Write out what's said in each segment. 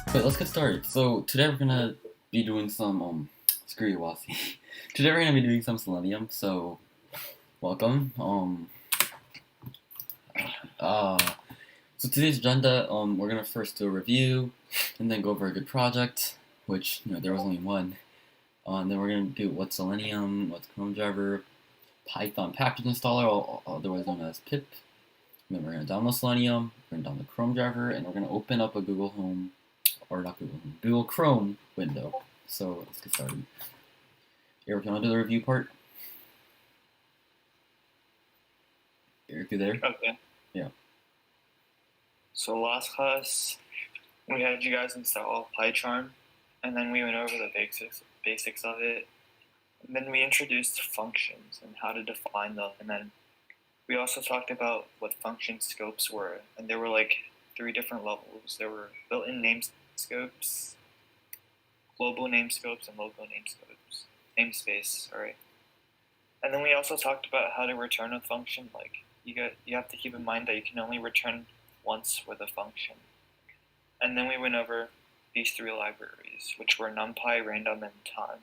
Okay, let's get started. So today we're gonna be doing some screw you, Wasi. Today we're gonna be doing some Selenium. So welcome. Uh, so today's agenda, we're gonna first do a review, and then go over a good project, which there was only one. And then we're gonna do what's Selenium, what's Chrome driver, Python package installer, otherwise known as pip. And then we're gonna download Selenium, we're gonna download Chrome driver, and we're gonna open up a Google Home or not Google Home, Google Chrome window. So let's get started. Eric, you want to do the review part? Eric, you there? Okay. Yeah. So last class, we had you guys install PyCharm, and then we went over the basics of it. And then we introduced functions and how to define them. And then we also talked about what function scopes were. And there were like 3 different levels. There were built-in namescopes, global namescopes, and local namescopes. Namespace, sorry. And then we also talked about how to return a function. Like you have to keep in mind that you can only return once with a function. And then we went over these 3 libraries, which were NumPy, random, and time.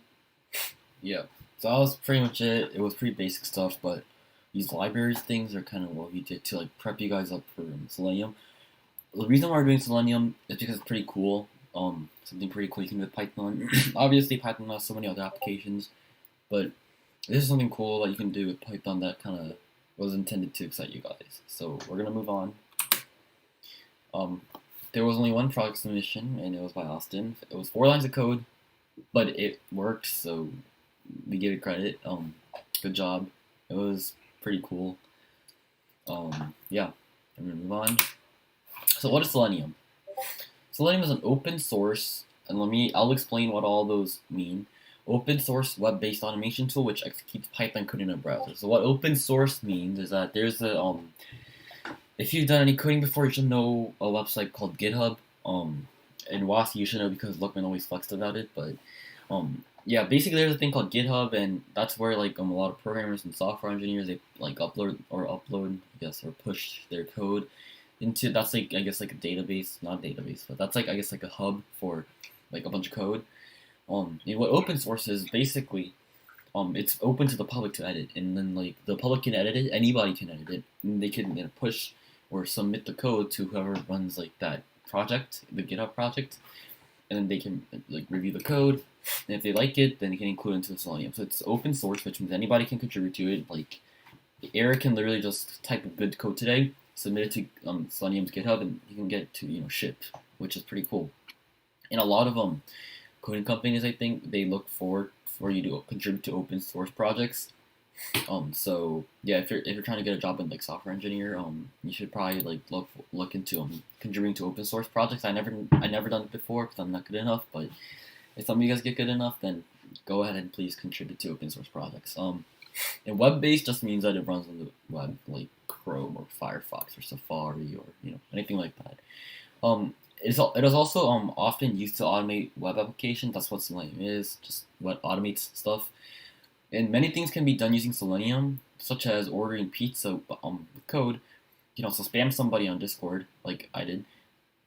Yeah. So that was pretty much it. It was pretty basic stuff, but these libraries things are kind of what we did to like prep you guys up for Selenium. The reason why we're doing Selenium is because it's pretty cool. Something pretty cool you can do with Python. Obviously, Python has so many other applications, but this is something cool that you can do with Python that kind of was intended to excite you guys. So we're gonna move on. There was only one project submission, and it was by Austin. It was 4 lines of code, but it worked, so we give it credit. Good job. It was pretty cool. Yeah, I'm gonna move on. So what is Selenium? Selenium is an open source, and I'll explain what all those mean. Open source web-based automation tool which executes Python code in a browser. So what open source means is that there's a if you've done any coding before, you should know a website called GitHub. And Wasi, you should know because Lookman always flexed about it. But yeah, basically there's a thing called GitHub, and that's where like a lot of programmers and software engineers they like upload, I guess, or push their code into. That's like I guess like a database, not a database, but that's like I guess like a hub for like a bunch of code. And what open source is basically, it's open to the public to edit, and then like the public can edit it, anybody can edit it, and they can push or submit the code to whoever runs like that project, the GitHub project, and then they can like review the code, and if they like it, then they can include it into the Selenium. So it's open source, which means anybody can contribute to it. Like Eric can literally just type a good code today, submit it to Selenium's GitHub, and he can get it to ship, which is pretty cool. And a lot of coding companies, I think, they look for you to contribute to open source projects. So yeah, if you're trying to get a job in like software engineer, you should probably like look into contributing to open source projects. I never done it before because I'm not good enough. But if some of you guys get good enough, then go ahead and please contribute to open source projects. And web based just means that it runs on the web, like Chrome or Firefox or Safari or anything like that. It is also often used to automate web applications. That's what Selenium is, just what automates stuff. And many things can be done using Selenium, such as ordering pizza with code. You can also spam somebody on Discord, like I did,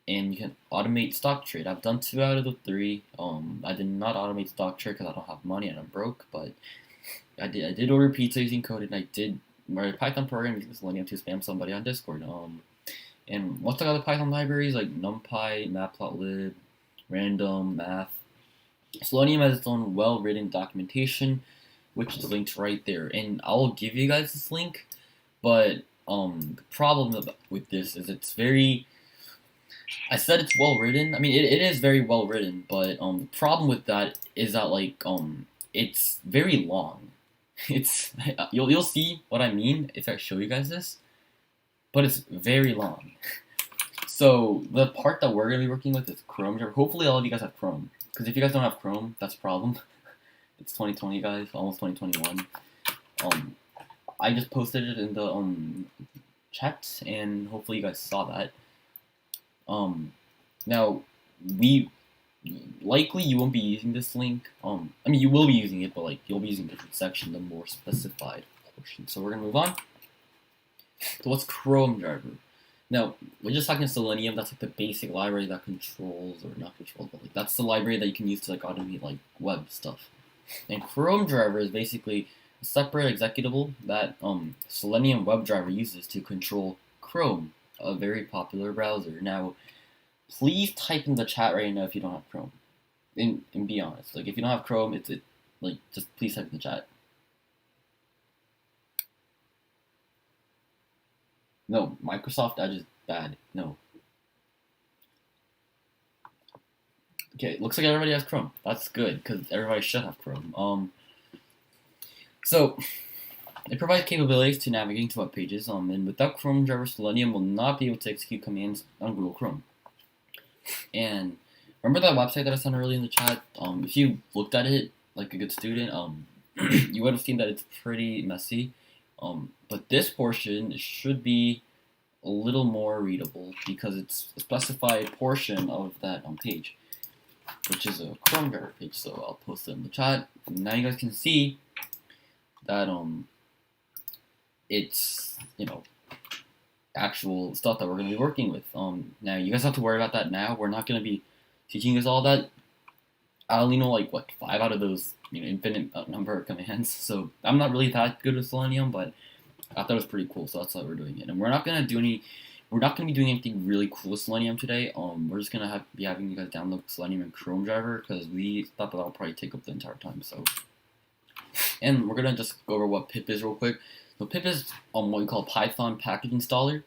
and you can automate stock trade. I've done 2 out of the 3. I did not automate stock trade because I don't have money and I'm broke, but I did order pizza using code, and I did write a Python program using Selenium to spam somebody on Discord. And most of the other Python libraries like NumPy, Matplotlib, Random, Math. Selenium has its own well-written documentation, which is linked right there. And I'll give you guys this link, but the problem with this is it's very. I said it's well written. I mean, it is very well written, but the problem with that is that like it's very long. It's you'll see what I mean if I show you guys this, but it's very long. So the part that we're gonna be working with is Chrome. Hopefully, all of you guys have Chrome, because if you guys don't have Chrome, that's a problem. It's 2020, guys, almost 2021. I just posted it in the chat, and hopefully you guys saw that. Now we likely you won't be using this link. I mean you will be using it, but like you'll be using a different section, the more specified portion. So we're gonna move on. So what's Chrome driver? Now, we're just talking Selenium. That's like the basic library that controls, or not controls, but like that's the library that you can use to like automate like web stuff. And Chrome driver is basically a separate executable that Selenium WebDriver uses to control Chrome, a very popular browser. Now, please type in the chat right now if you don't have Chrome. And be honest, like if you don't have Chrome, like just please type in the chat. No, Microsoft Edge is bad. No. Okay, looks like everybody has Chrome. That's good because everybody should have Chrome. So it provides capabilities to navigating to web pages. And without Chrome driver, Selenium will not be able to execute commands on Google Chrome. And remember that website that I sent earlier in the chat? If you looked at it like a good student, you would have seen that it's pretty messy. But this portion should be a little more readable because it's a specified portion of that page, which is a Chrome driver page. So I'll post it in the chat. Now you guys can see that it's actual stuff that we're going to be working with. Now you guys have to worry about that now. We're not going to be teaching you guys all that. I only know like what 5 out of those infinite number of commands. So I'm not really that good with Selenium, but I thought it was pretty cool. So that's why we're doing it. And we're not going to be doing anything really cool with Selenium today. We're just gonna be having you guys download Selenium and Chrome driver because we thought that'll probably take up the entire time. So, and we're gonna just go over what pip is real quick. So pip is what we call Python package installer.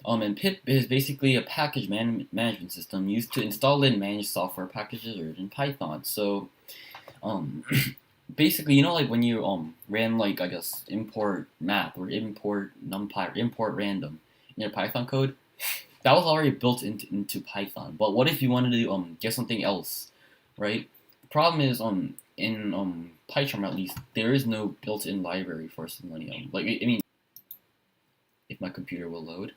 And pip is basically a package management system used to install and manage software packages in Python. So, basically, like when you ran like I guess import math or import numpy or import random in your Python code, that was already built into Python. But what if you wanted to get something else, right? The problem is in PyCharm at least there is no built-in library for Selenium. Like I mean, if my computer will load.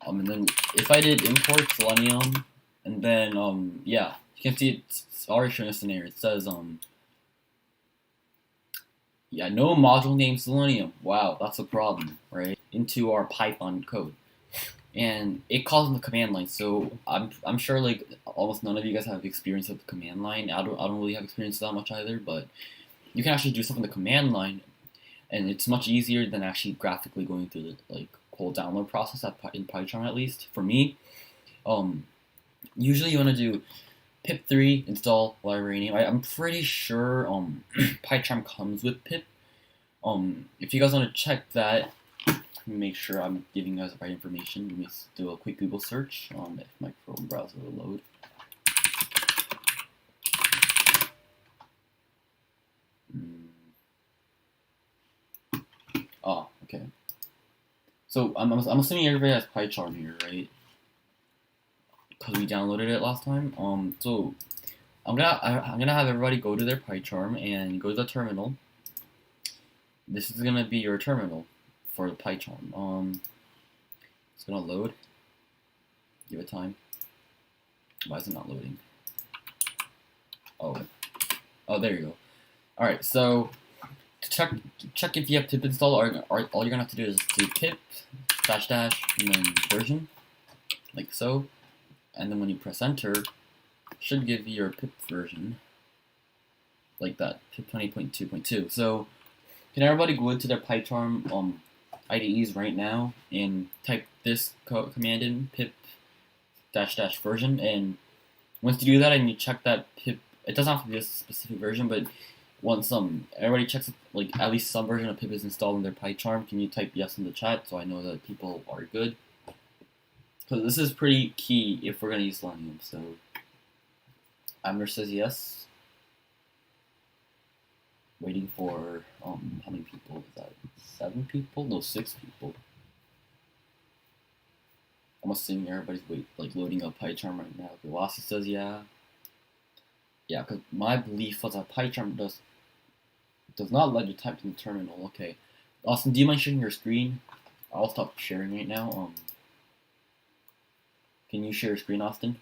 And then if I did import Selenium, and then yeah, you can see it's already showing us an error. It says yeah, no module named Selenium. Wow, that's a problem, right? Into our Python code, and it calls in the command line. So I'm sure like almost none of you guys have experience with the command line. I don't really have experience that much either, but you can actually do stuff in the command line, and it's much easier than actually graphically going through the like whole download process in PyCharm at least for me. Usually you want to do pip3 install library name. I'm pretty sure PyCharm comes with pip. If you guys want to check that, let me make sure I'm giving you guys the right information. Let me do a quick Google search if my Chrome browser will load. Oh, okay. So I'm assuming everybody has PyCharm here, right? Because we downloaded it last time. So I'm gonna have everybody go to their PyCharm and go to the terminal. This is gonna be your terminal for the PyCharm. It's gonna load. Give it time. Why is it not loading? Oh, there you go. All right, so to check if you have pip installed, all you're gonna have to do is do pip -- and then version, like so, and then when you press enter, it should give you your pip version, like that, pip 20.2.2. So can everybody go into their PyCharm IDEs right now and type this command in, pip -- version, and once you do that and you check that pip, it doesn't have to be a specific version, but once everybody checks if, like at least some version of pip is installed in their PyCharm, can you type yes in the chat so I know that people are good? Because this is pretty key if we're gonna use Selenium. So Amner says yes. Waiting for how many people is that? 7 people? No, 6 people. I'm assuming everybody's loading up PyCharm right now. Velocity says yeah. Yeah, because my belief was that PyCharm does not let you type in the terminal. Okay, Austin, do you mind sharing your screen? I'll stop sharing right now. Can you share your screen, Austin?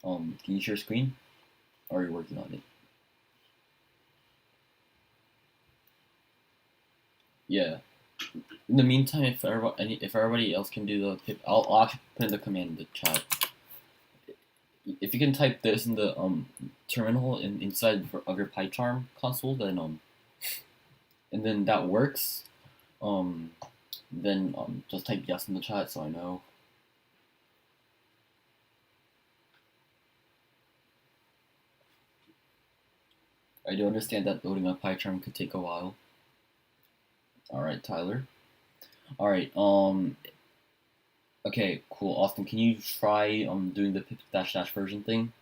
Can you share screen? Or are you working on it? Yeah. In the meantime, if everybody else can do the pip, I'll actually put in the command in the chat. If you can type this in the terminal inside of your PyCharm console, then and then that works, then just type yes in the chat so I know. I do understand that loading up PyCharm could take a while. All right, Tyler. All right. Okay, cool. Austin, can you try doing the pip dash dash version thing?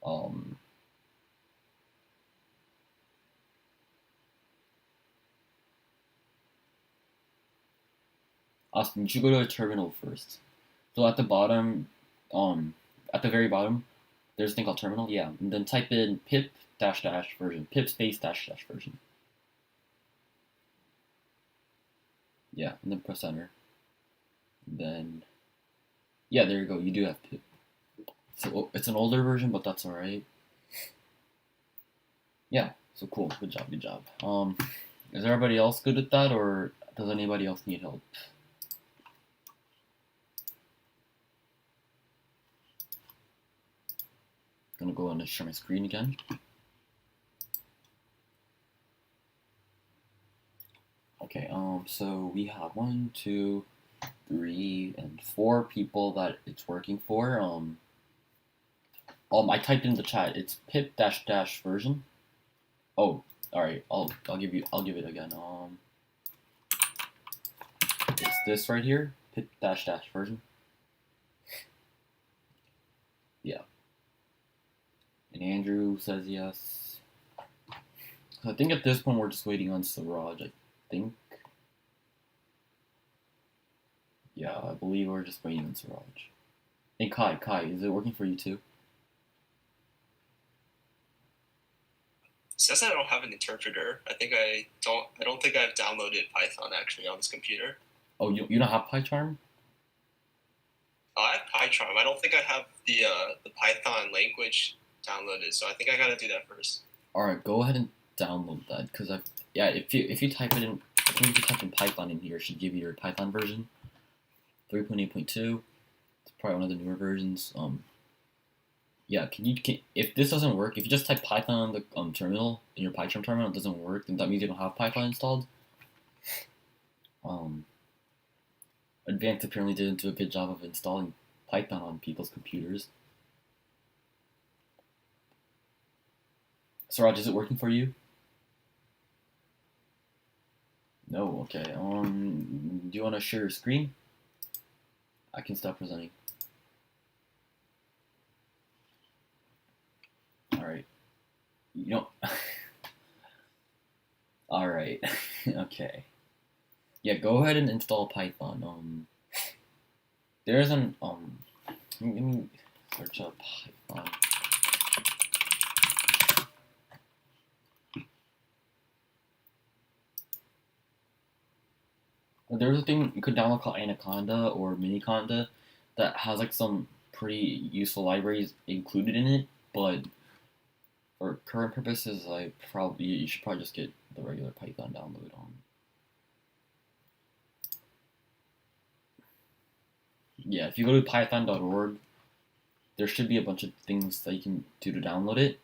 Um. Austin, you should go to a terminal first. So at the bottom, at the very bottom, there's a thing called terminal. Yeah, and then type in pip dash dash version, pip space dash dash version. Yeah, and then press enter. And then, yeah, there you go. You do have pip. So it's an older version, but that's all right. Yeah. So cool. Good job. Good job. Is everybody else good at that, or does anybody else need help? Gonna go and share my screen again. Okay, so we have 1, 2, 3, and 4 people that it's working for. I typed in the chat. It's pip dash dash version. Oh, all right. I'll give it again. It's this right here. Pip dash dash version. Yeah. And Andrew says yes. I think at this point we're just waiting on Siraj. I think. Yeah, I believe we're just waiting on Siraj. And Kai, is it working for you too? It says I don't have an interpreter. I don't think I've downloaded Python actually on this computer. Oh, you don't have PyCharm? I have PyCharm. I don't think I have the Python language downloaded, so I think I gotta do that first. All right, go ahead and download that because if you type it in, I think if you type in Python in here, it should give you your Python version, 3.8.2. It's probably one of the newer versions. Yeah, if this doesn't work, if you just type Python on the terminal in your PyCharm terminal, it doesn't work, then that means you don't have Python installed. Advanced apparently didn't do a good job of installing Python on people's computers. Siraj, is it working for you? No, okay. Do you want to share your screen? I can stop presenting. All right. You don't. All right. Okay. Yeah, go ahead and install Python. There's an let me search up Python. There's a thing you could download called Anaconda or Miniconda that has like some pretty useful libraries included in it, but for current purposes, you should probably just get the regular Python download. Yeah, if you go to python.org, there should be a bunch of things that you can do to download it.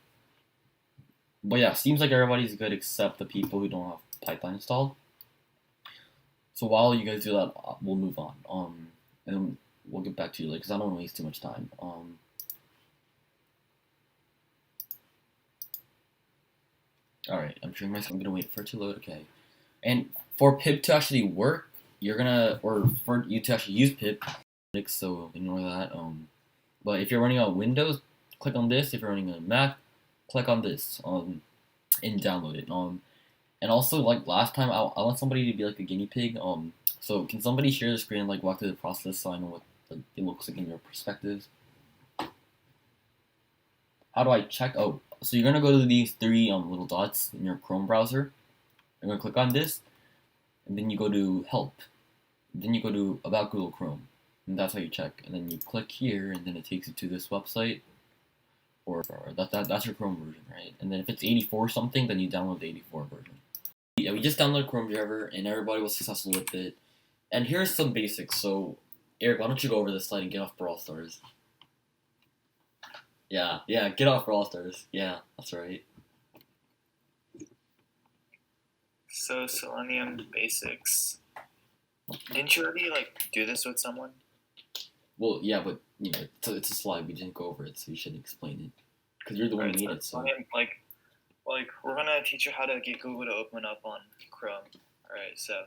But yeah, seems like everybody's good except the people who don't have Python installed. So while you guys do that, we'll move on. And we'll get back to you later because I don't want to waste too much time. All right, I'm sharing my screen. I'm gonna wait for it to load. Okay, and for pip to actually work, or for you to actually use pip, so ignore that. But if you're running on Windows, click on this. If you're running on Mac, click on this. And download it. And also like last time, I want somebody to be like a guinea pig. So can somebody share the screen and like walk through the process so I know what it looks like in your perspectives? How do I check? Oh, so you're gonna go to these 3 little dots in your Chrome browser. You're gonna click on this, and then you go to help. then you go to About Google Chrome, and that's how you check. And then you click here, and then it takes you to this website, or that's your Chrome version, right? And then if it's 84 something, then you download the 84 version. Yeah, we just downloaded Chrome driver, and everybody was successful with it. And here's some basics. So, Eric, why don't you go over this slide and get off Brawl Stars? Yeah, get off Brawl Stars. Yeah, that's right. So Selenium Basics. Didn't you already do this with someone? Well, yeah, but it's a slide. We didn't go over it, so you should explain it because you're the one who made it. So Selenium, we're gonna teach you how to get Google to open up on Chrome. All right, so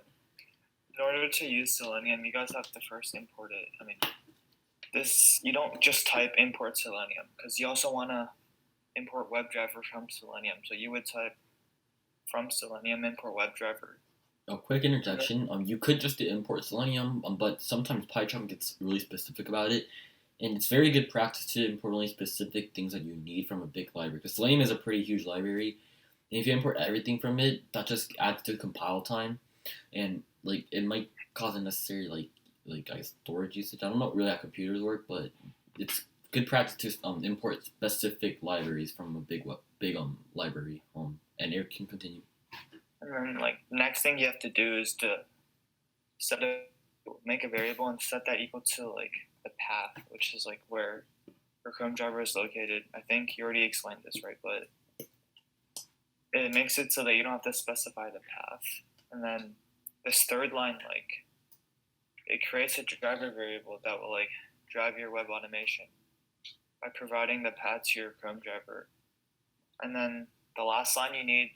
in order to use Selenium, you guys have to first import it. I mean, you don't just type import Selenium because you also wanna import WebDriver from Selenium. So you would type from Selenium import WebDriver. A quick interjection. You could just do import Selenium, but sometimes PyCharm gets really specific about it, and it's very good practice to import only specific things that you need from a big library. Because Selenium is a pretty huge library, and if you import everything from it, that just adds to compile time, and it might cause unnecessary I guess storage usage. I don't know really how computers work, but it's good practice to import specific libraries from a big library. And Eric can continue. And then next thing you have to do is to make a variable and set that equal to the path, which is where your Chrome driver is located. I think you already explained this, right? But it makes it so that you don't have to specify the path. And then this third line, it creates a driver variable that will drive your web automation by providing the path to your Chrome driver. And then the last line you need,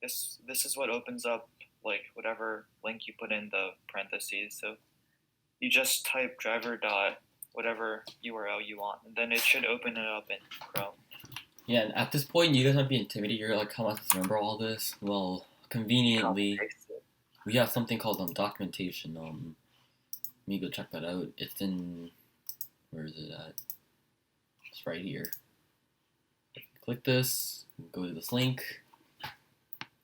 this is what opens up whatever link you put in the parentheses. So you just type driver dot whatever URL you want, and then it should open it up in Chrome. Yeah, and at this point, you guys might be intimidated. You're like, how am I supposed to remember all this? Well, conveniently, we have something called documentation. Let me go check that out. It's in, where is it at? It's right here. Click this, go to this link. You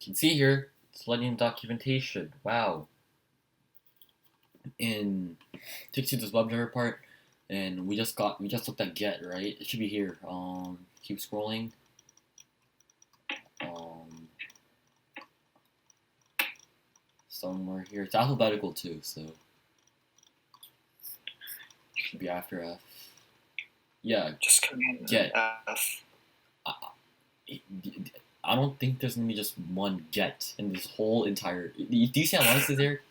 can see here, Selenium Documentation. Wow. And takes you to this WebDriver part, and we just looked at get, right? It should be here. Keep scrolling. Somewhere here. It's alphabetical too, so it should be after F. Yeah. Just command get F. I don't think there's gonna be just one get in this whole entire. Do you see how long this is here?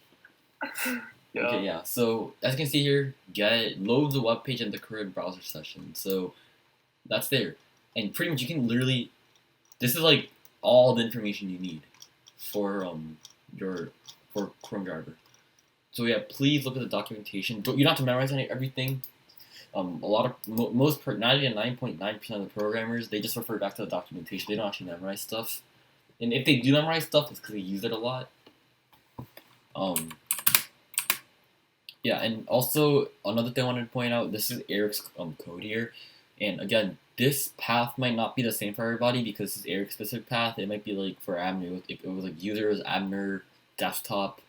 Yeah. Okay, yeah. So as you can see here, get loads the web page in the current browser session. So that's there, and pretty much you can literally. This is all the information you need for for Chrome driver. So yeah, please look at the documentation. You don't have to memorize everything. A lot of most 99.9% of the programmers, they just refer back to the documentation. They don't actually memorize stuff, and if they do memorize stuff, it's because they use it a lot. Yeah, and also another thing I wanted to point out. This is Eric's code here, and again, this path might not be the same for everybody because it's Eric's specific path. It might be for Abner. It was users Abner desktop.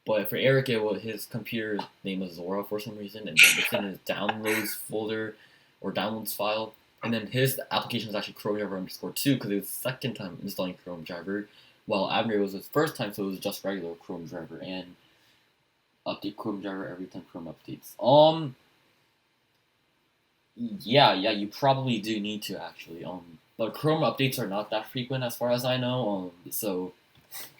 But for Eric, his computer name was Zora for some reason, and it's in his downloads folder or downloads file. And then his application was actually Chrome driver _2 because it was the second time installing Chrome driver, while Abner was his first time, so it was just regular Chrome driver and update Chrome driver every time Chrome updates. Yeah, you probably do need to actually. But Chrome updates are not that frequent as far as I know. So.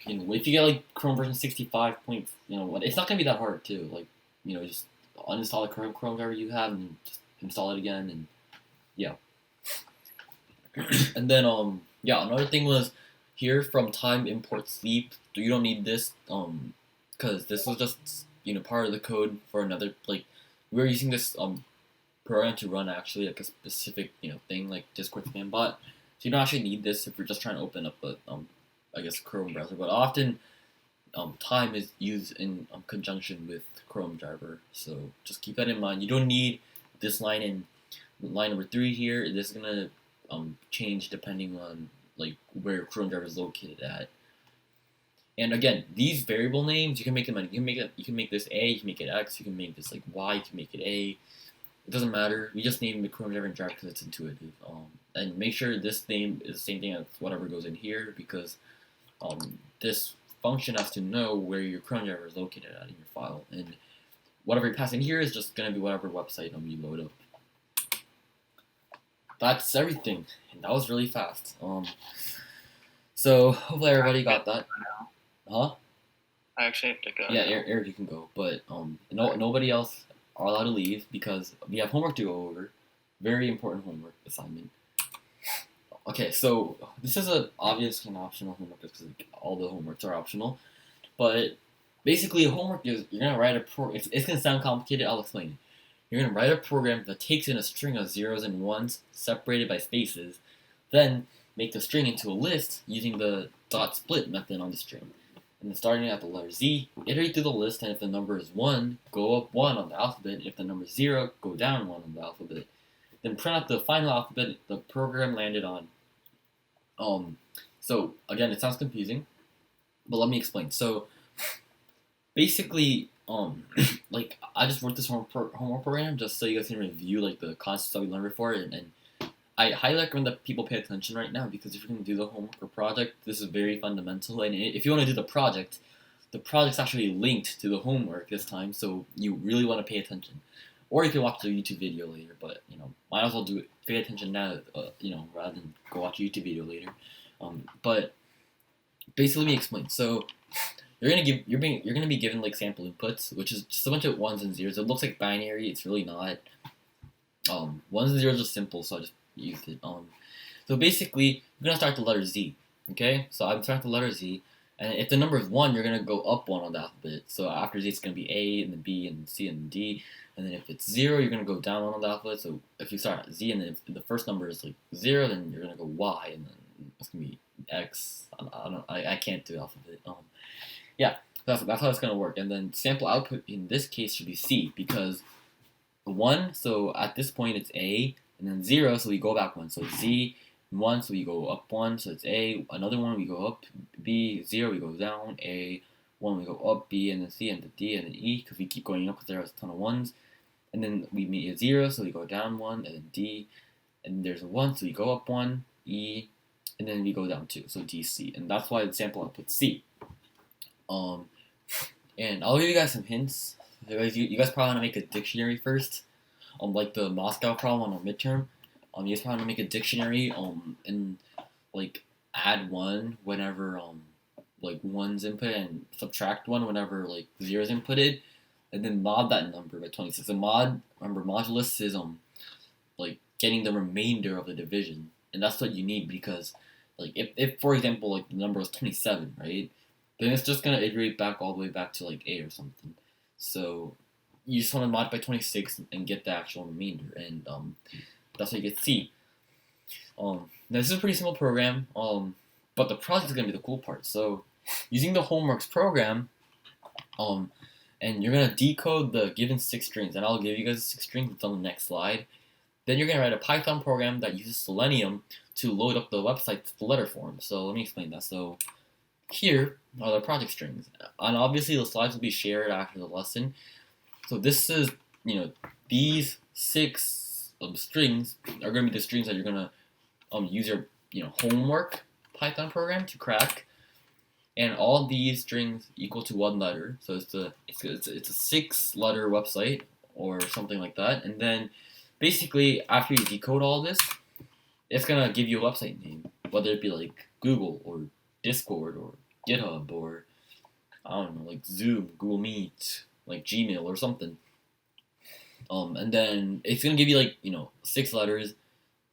If you get Chrome version 65 it's not gonna be that hard too. Just uninstall the current Chrome driver you have and just install it again, and yeah. And then another thing was here from time import sleep. You don't need this because this was just part of the code for another we're using this program to run actually a specific thing like Discord command bot. So you don't actually need this if you're just trying to open up a I guess Chrome browser, but often time is used in conjunction with Chrome driver, so just keep that in mind. You don't need this line in line number 3 here. This is gonna change depending on where Chrome driver is located at. And again, these variable names, you can make them. You can make this A, you can make it X, you can make this like Y, you can make it A. It doesn't matter. We just name the chrome driver and drag because it's intuitive. And make sure this name is the same thing as whatever goes in here because this function has to know where your chrome driver is located at in your file, and whatever you pass in here is just gonna be whatever website you load up. That's everything, and that was really fast. So hopefully everybody got that. Huh? I actually have to go. Yeah, Eric, you can go, but nobody else are allowed to leave because we have homework to go over. Very important homework assignment. Okay, so this is a obvious and optional homework because like, all the homeworks are optional. But basically, homework is you're gonna write a it's gonna sound complicated. I'll explain it. You're gonna write a program that takes in a string of zeros and ones separated by spaces, then make the string into a list using the dot split method on the string. And then starting at the letter Z, iterate through the list, and if the number is 1, go up 1 on the alphabet. If the number is 0, go down 1 on the alphabet. Then print out the final alphabet the program landed on. So again, it sounds confusing, but let me explain. So basically, like I just wrote this homework program just so you guys can review like the concepts that we learned before, and I highly recommend that people pay attention right now because if you're going to do the homework or project, this is very fundamental. And if you want to do the project's actually linked to the homework this time, so you really want to pay attention. Or you can watch the YouTube video later, but might as well do it. Pay attention now, rather than go watch a YouTube video later. But basically, let me explain. So you're gonna be given like sample inputs, which is just a bunch of ones and zeros. It looks like binary. It's really not. Ones and zeros are simple, so I just used it. So basically, you're gonna start the letter Z. Okay, so I'm starting the letter Z, and if the number is 1, you're gonna go up 1 on the alphabet. So after Z, it's gonna be A, and then B, and C, and D. And then if it's 0, you're gonna go down 1 on the alphabet. So if you start at Z, and then if the first number is like 0, then you're gonna go Y, and then it's gonna be X. I can't do alphabet. Yeah, that's how it's gonna work. And then sample output in this case should be C because 1. So at this point it's A. And then 0, so we go back 1. So Z, 1, so we go up 1, so it's A. Another 1, we go up B. 0, we go down A. 1, we go up B, and then C, and then D, and then E, because we keep going up because there has a ton of 1s. And then we meet a 0, so we go down 1, and then D. And then there's a 1, so we go up 1, E, and then we go down 2, so D, C. And that's why the sample output C. And I'll give you guys some hints. You guys probably want to make a dictionary first. Like the Moscow problem on our midterm, you just want to make a dictionary, and like add 1 whenever like 1's input and subtract 1 whenever like 0's inputted, and then mod that number by 26. And remember modulus is like getting the remainder of the division, and that's what you need because like if for example like the number was 27, right, then it's just gonna iterate back all the way back to like A or something. So you just want to mod by 26 and get the actual remainder, and that's how you get C. Now this is a pretty simple program, but the project is going to be the cool part. So using the homeworks program, and you're going to decode the given 6 strings, and I'll give you guys the 6 strings. It's on the next slide. Then you're going to write a Python program that uses Selenium to load up the website to the letter form. So let me explain that. So here are the project strings, and obviously the slides will be shared after the lesson. So this is, these 6 strings are going to be the strings that you're going to use your, homework Python program to crack. And all these strings equal to 1 letter. So it's a 6-letter website or something like that. And then basically after you decode all this, it's going to give you a website name, whether it be like Google or Discord or GitHub or, I don't know, like Zoom, Google Meet, like Gmail or something. And then it's gonna give you like 6 letters.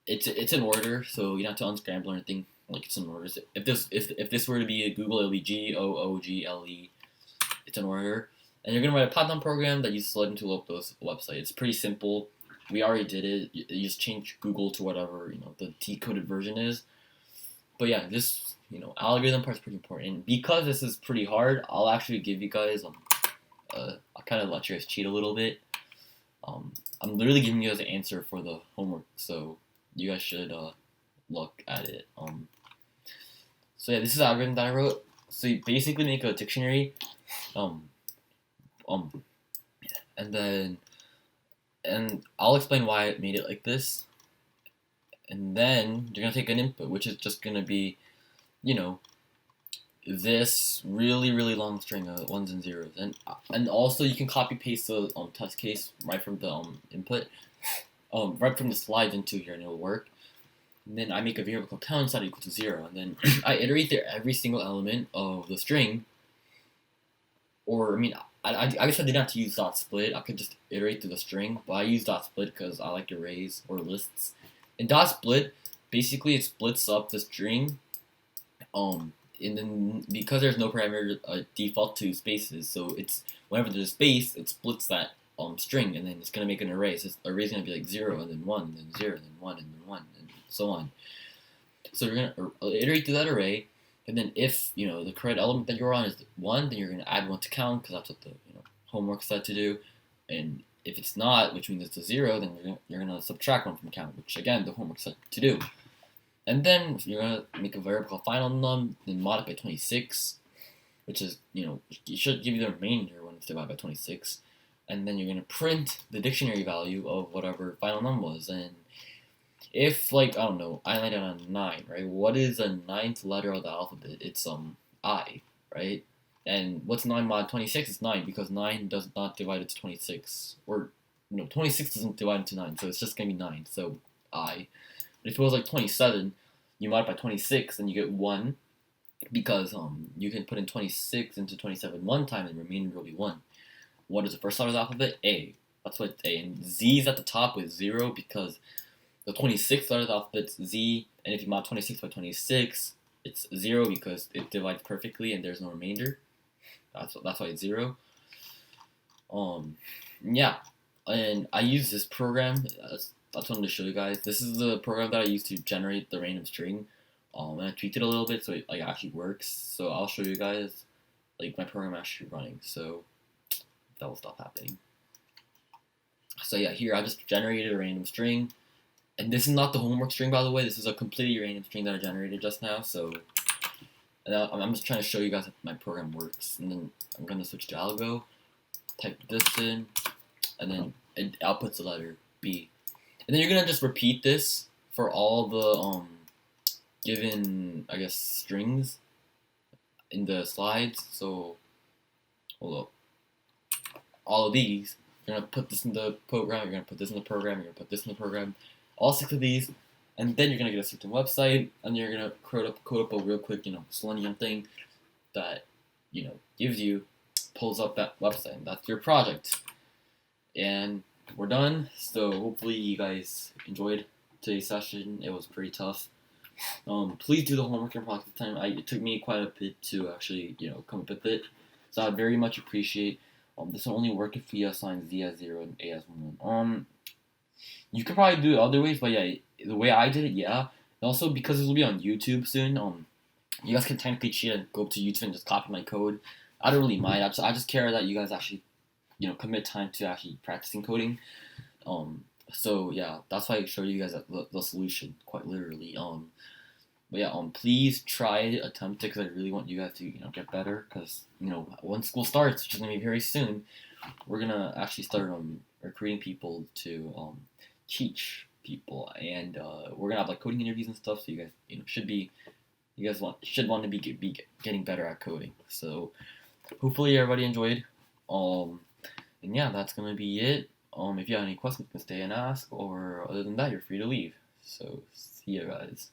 It's in order, so you don't have to unscramble or anything. Like it's in order. If this were to be a Google, it'll be Google. It's in order, and you're gonna write a Python program that uses Selenium to load up those websites. It's pretty simple. We already did it. You just change Google to whatever the decoded version is. But yeah, this algorithm part is pretty important. And because this is pretty hard, I'll actually give you guys I'll kind of let you guys cheat a little bit. I'm literally giving you guys an answer for the homework, so you guys should look at it. So yeah, this is the algorithm that I wrote. So you basically make a dictionary, um, um, and I'll explain why I made it like this. And then you're gonna take an input, which is just gonna be, you know, this really long string of ones and zeros, and also you can copy paste the test case right from the input, right from the slides into here, and it'll work. And then I make a variable called count inside equal to 0, and then I iterate through every single element of the string. Or I mean, I guess I didn't have to use dot split. I could just iterate through the string, but I use dot split because I like arrays or lists. And dot split, basically it splits up the string, and then because there's no parameter default to spaces, so it's whenever there's a space, it splits that string, and then it's gonna make an array. So the array's gonna be like 0 and then 1, and then 0 and then 1 and then 1 and so on. So you're gonna iterate through that array, and then if the correct element that you're on is 1, then you're gonna add 1 to count because that's what the homework said to do. And if it's not, which means it's a 0, then you're gonna subtract 1 from count, which again the homework said to do. And then you're gonna make a variable called final num, then mod it by 26, which is it should give you the remainder when it's divided by 26. And then you're gonna print the dictionary value of whatever final num was. And if I don't know, I landed on 9, right? What is the 9th letter of the alphabet? It's I, right? And what's 9 mod 26? It's 9 because 9 does not divide into 26, or 26 doesn't divide into 9, so it's just gonna be 9. So I. But if it was like 27, you mod by 26, and you get 1 because you can put in 26 into 27 one time, and the remainder will be 1. What is the first letter of the alphabet? A. That's what it's A. And Z is at the top with 0 because the 26th letter of the alphabet's Z, and if you mod 26 by 26, it's 0 because it divides perfectly and there's no remainder. That's why it's 0. Yeah, and I use this program. I just wanted to show you guys. This is the program that I use to generate the random string. And I tweaked it a little bit so it actually works. So I'll show you guys my program actually running. So that will stop happening. So yeah, here I just generated a random string. And this is not the homework string, by the way. This is a completely random string that I generated just now. So I'm just trying to show you guys how my program works. And then I'm going to switch to algo, type this in, and then it outputs the letter B. And then you're going to just repeat this for all the given, I guess, strings in the slides. So, hold up. All of these, you're going to put this in the program, you're going to put this in the program, you're going to put this in the program. All 6 of these, and then you're gonna get a certain website, and you're gonna code up a real quick, Selenium thing that pulls up that website, and that's your project. And we're done. So hopefully you guys enjoyed today's session. It was pretty tough. Please do the homework and practice time. It took me quite a bit to actually come up with it, so I'd very much appreciate. This will only work if we assign Z as 0 and A as 1. You could probably do it other ways, but yeah, the way I did it, yeah. And also, because this will be on YouTube soon, you guys can technically cheat and go up to YouTube and just copy my code. I don't really mind. I just care that you guys actually, commit time to actually practicing coding. So yeah, that's why I showed you guys the solution, quite literally. But yeah, please try it, attempt it, because I really want you guys to, get better. Because when school starts, which is gonna be very soon, we're gonna actually start recruiting people to teach people, and we're gonna have coding interviews and stuff. So you guys, should want to be getting better at coding. So hopefully everybody enjoyed. And yeah, that's gonna be it. If you have any questions, you can stay and ask, or other than that, you're free to leave. So see you guys.